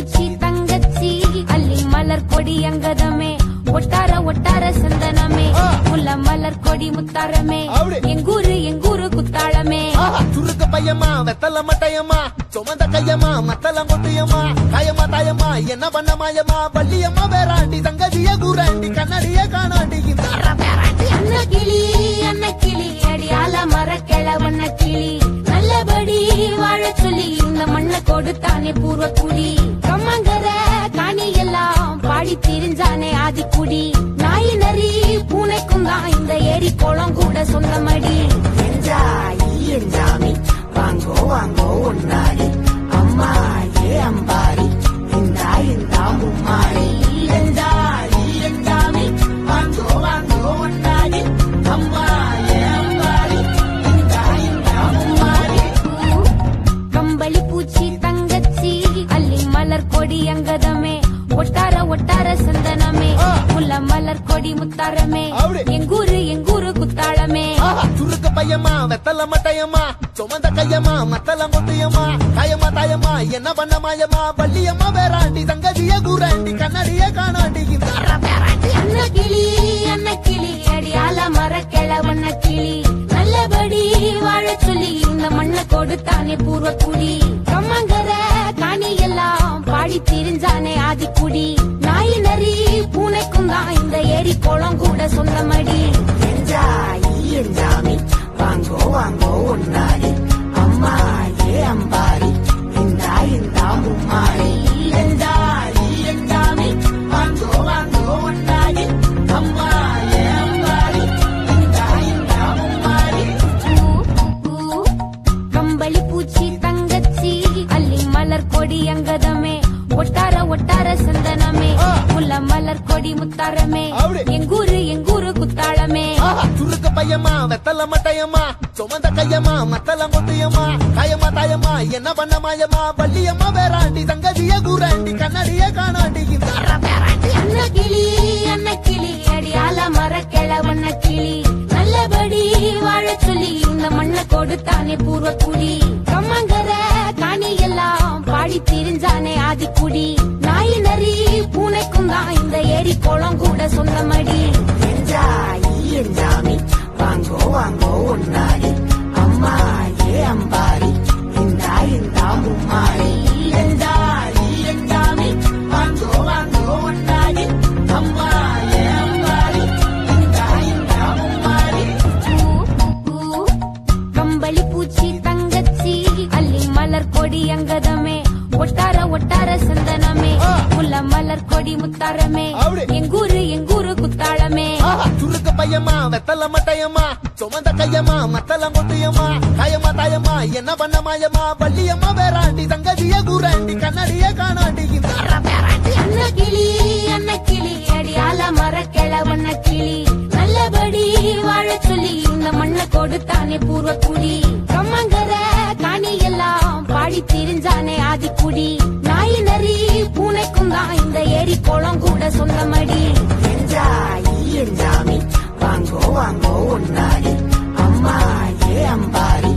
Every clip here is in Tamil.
பூச்சி தங்கச்சி அள்ளி மலர் கொடி அங்கதமே ஒட்டார ஒட்டார சந்தனமே முல்ல மலர் கொடி முத்தாரமே எங்கூரு குத்தாளமே சுருக்க பையமா வெத்தல மட்டையம்மா சுமந்த கையம்மா மத்தலம் கொட்டியம்மா காயமா தாயம்மா என்ன பண்ண மாயம்மா பள்ளியம்மா வேறாண்டி சங்கதிய கூறாண்டி கண்ணடிய காணாண்டி அன்ன கிளி அடியால மர கிழவண்ண கிளி நல்லபடி வாழ சொல்லி இந்த மண்ணை கொடுத்தானே பூர்வ குடி கம்மங்கர காணி எல்லாம் பாடி திரிஞ்சானே ஆதிக்குடி நாய் நரி பூனைக்கும் தான் இந்த ஏரி குளம் கூட சொந்தமடி என்ஜாமி வாங்கோ வாங்கோ ஒன்னாரி அம்மா ஏ அம்பாரி இந்தா இந்தா மும்மாரி என்ஜாமி வாங்கோ வாங்கோ ஒன்னாரி அம்மா ஏ அம்பாரி இந்தா இந்தா மும்மாரி கம்பளி பூச்சி தங்கச்சி அள்ளி மலர் கொடி அங்கதமே ஒட்டார ஒட்டார சந்தனமே முல்ல மலர் கொடி முத்தாரமே எங்கூரு குத்தாளமே சுருக்க பையமா வெத்தல மட்டையம்மா சுமந்த கையம்மா மத்தலம் கொட்டியம்மா காயமா தாயம்மா என்ன பண்ண மாயம்மா பள்ளியம்மா வேறாண்டி சங்கதிய கூறாண்டி கண்ணடிய காணாண்டி அன்ன கிளி அடியால மர கிழவண்ண கிளி நல்லபடி வாழ சொல்லி இந்த மண்ணை கொடுத்தானே பூர்வ குடி கம்மங்கர காணி எல்லாம் பாடி திரிஞ்சானே ஆதிக்குடி நாய் நரி பூனைக்கும் தான் இந்த ஏரி குளம் கூட சொந்தமடி என்ஜாமி வாங்கோ வாங்கோ ஒன்னாரி அம்மா ஏ அம்பாரி இந்தா இந்தா மும்மாரி என்ஜாமி வாங்கோ வாங்கோ ஒன்னாரி அம்மா ஏ அம்பாரி இந்தா இந்தா மும்மாரி கம்பளி பூச்சி தங்கச்சி அள்ளி மலர் கொடி அங்கதமே ஒட்டார ஒட்டார சந்தனமே முல்ல மலர் கொடி முத்தாரமே எங்கூரு குத்தாளமே சுருக்க பையமா வெத்தல மட்டையம்மா சுமந்த கையம்மா மத்தலம் கொட்டியம்மா காயமா தாயம்மா என்ன பண்ண மாயம்மா பள்ளியம்மா வேறாண்டி சங்கதிய கூறாண்டி கண்ணடிய காணாண்டி அன்ன கிளி அடியால மர கிழவண்ண கிளி நல்லபடி வாழ சொல்லி இந்த மண்ணை கொடுத்தானே பூர்வ குடி கம்மங்கர காணி எல்லாம் பாடி திரிஞ்சானே ஆதிக்குடி நாய் நரி பூனைக்கும் தான் இந்த ஏரி குளம் கூட சொந்தமடி என்ஜாமி வாங்கோ வாங்கோ ஒன்னாரி அம்மா ஏ அம்பாரி இந்தா இந்தா மும்மாரி என்ஜாமி வாங்கோ வாங்கோ ஒன்னாரி அம்மா ஏ அம்பாரி இந்தா இந்தா மும்மாரி கம்பளி பூச்சி தங்கச்சி அள்ளி மலர் கொடி அங்கதமே ஒட்டார ஒட்டார சந்தனமே முல்ல மலர் கொடி முத்தாரமே எங்கூரு குத்தாளமே சுருக்க பையமா வெத்தல மட்டையம்மா சுமந்த கையம்மா மத்தலம் கொட்டியம்மா காயமா தாயம்மா என்ன பண்ண மாயம்மா பள்ளியம்மா வேறாண்டி சங்கதிய கூறாண்டி கண்ணடிய காணாண்டி அன்ன கிளி அடியால மர கிழவண்ண கிளி நல்லபடி வாழ சொல்லி இந்த மண்ணை கொடுத்தானே பூர்வ குடி கம்மங்கர காணி எல்லாம் பாடி திரிஞ்சானே ஆதிக்குடி நாய் நரி பூனைக்கும் தான் இந்த ஏரி குளம் கூட சொந்தமடி என்ஜாமி வாங்கோ வாங்கோ ஒன்னாரி அம்மா ஏ அம்பாரி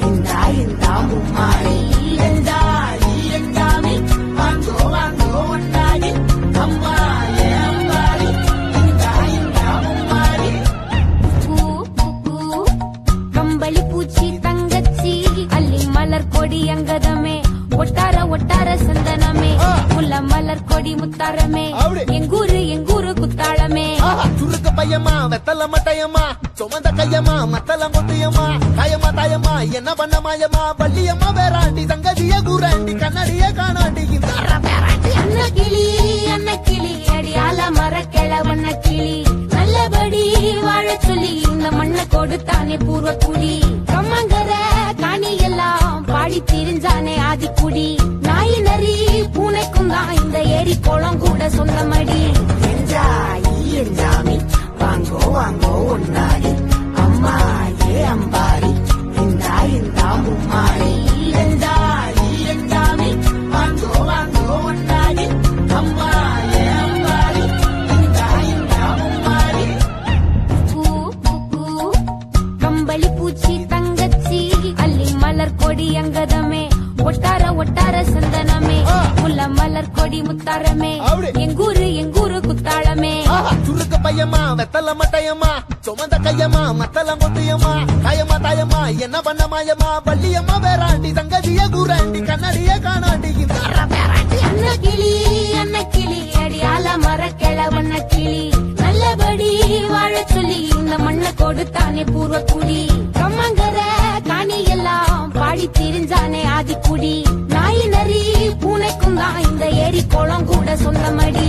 இந்தா இந்தா மும்மாரி என்ஜாமி வாங்கோ வாங்கோ ஒன்னாரி அம்மா ஏ அம்பாரி இந்தா இந்தா மும்மாரி கம்பளி பூச்சி தங்கச்சி அள்ளி மலர் கொடி அங்கதமே ஒட்டார ஒட்டார சந்தனமே முல்ல மலர் கொடி முத்தாரமே எங்கூரு குத்தாளமே சுருக்க பையமா வெத்தல மட்டையம்மா சுமந்த கையம்மா மத்தலம் கொட்டியம்மா காயமா தாயம்மா என்ன பண்ண மாயம்மா பள்ளியம்மா வேறாண்டி சங்கதிய கூறாண்டி கண்ணடிய காணாண்டி அன்ன கிளி அடியால மர கிழவண்ண கிளி நல்லபடி வாழ சொல்லி இந்த மண்ணை கொடுத்தானே பூர்வ குடி கம்மங்கர காணி எல்லாம் பாடி திரிஞ்சானே ஆதிக்குடி நாய் நரி பூனைக்கும் தான் இந்த ஏரி குளம் கூட சொந்தமடி என்ஜாமி வாங்கோ வாங்கோ ஒன்னாரி அம்மா ஏ அம்பாரி இந்தா இந்தா மும்மாரி என்ஜாமி வாங்கோ வாங்கோ ஒன்னாரி அம்மா ஏ அம்பாரி இந்தா இந்தா மும்மாரி கம்பளி பூச்சி தங்கச்சி அள்ளி மலர் கொடி அங்கதமே ஒட்டார ஒட்டார சந்தனமே முல்ல மலர் கொடி முத்தாரமே அப்படி. எங்கூரு குத்தாளமே சுருக்கு பையமா வெத்தல மட்டையம்மா சுமந்த கையம்மா மத்தலம் கொட்டியம்மா காயம்மா தாயம்மா என்ன பண்ண மாயம்மா பள்ளியம்மா வேறாண்டி சங்கதிய கூறாண்டி கண்ணடிய காணாண்டி அன்ன கிளி அடியால மரக்கிழ வண்ண கிளி நல்லபடி வாழ சொல்லி இந்த மண்ணை கொடுத்தானே பூர்வ குடி கம்மங்கர காணி எல்லாம் பாடி திரிஞ்சானே ஆதிக்குடி நாய் நரி பூனைக்கும் தான் இந்த ஏரி குளம் கூட சொந்தமடி